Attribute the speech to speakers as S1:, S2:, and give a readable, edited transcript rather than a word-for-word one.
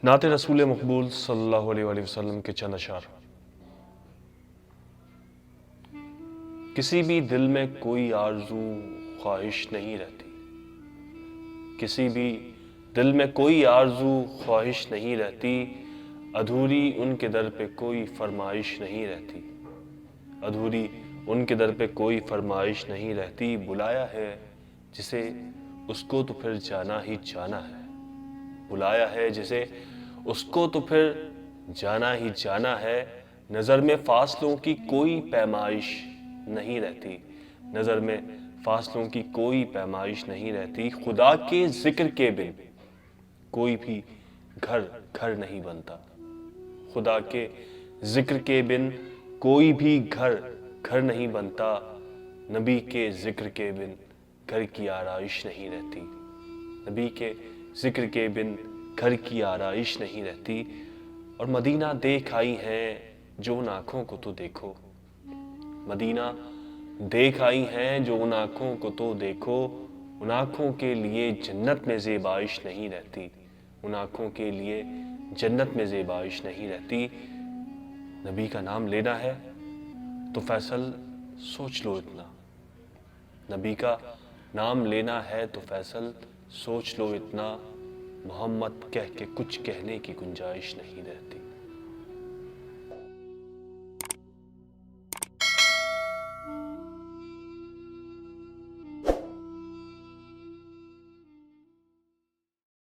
S1: نعت رسول مقبول صلی اللہ علیہ وآلہ وسلم کے چند اشعار۔ کسی بھی دل میں کوئی آرزو خواہش نہیں رہتی، کسی بھی دل میں کوئی آرزو خواہش نہیں رہتی، ادھوری ان کے در پہ کوئی فرمائش نہیں رہتی، ادھوری ان کے در پہ کوئی فرمائش نہیں رہتی، بلایا ہے جسے اس کو تو پھر جانا ہی جانا ہے، بلایا ہے جسے اس کو تو پھر جانا ہی جانا ہے، نظر میں فاصلوں کی کوئی پیمائش نہیں رہتی، نظر میں فاصلوں کی کوئی پیمائش نہیں رہتی، خدا کے ذکر کے بن کوئی بھی گھر گھر نہیں بنتا، خدا کے ذکر کے بن کوئی بھی گھر گھر نہیں بنتا، نبی کے ذکر کے بن گھر کی آرائش نہیں رہتی، نبی کے ذکر کے بن گھر کی آرائش نہیں رہتی۔ اور مدینہ دیکھ آئی ہیں جو ان آنکھوں کو تو دیکھو، مدینہ دیکھ آئی ہیں جو ان آنکھوں کو تو دیکھو، ان آنکھوں کے لیے جنت میں زیبائش نہیں رہتی، ان آنکھوں کے لیے جنت میں زیبائش نہیں رہتی۔ نبی کا نام لینا ہے تو فیصل سوچ لو اتنا، نبی کا نام لینا ہے تو فیصل سوچ لو اتنا، محمد کہہ کے کچھ کہنے کی گنجائش نہیں رہتی۔